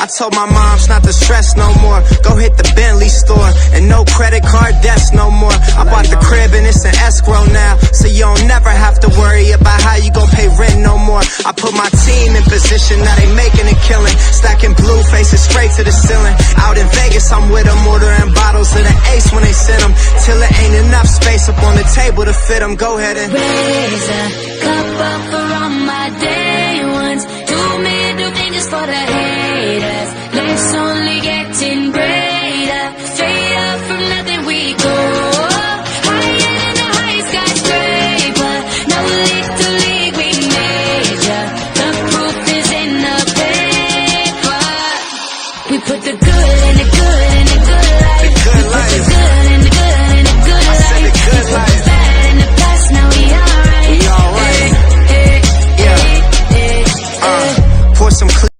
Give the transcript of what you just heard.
I told my moms not to stress no more. Go hit the Bentley store, and no credit card debts no more. I bought the crib and it's an escrow now, so you don't never have to worry about how you gon' pay rent no more. I put my team in position, now they making a killing. Stacking blue faces straight to the ceiling. Out in Vegas, I'm with them, ordering bottles of the Ace when they send them, till it ain't enough space up on the table to fit them. Go ahead and raise a cup up for all my day ones. Do me and do things for the haters. Life's only getting greater. Straight up from nothing we go. Higher than the highest skyscraper. No little league we major. The proof is in the paper. We put the good in the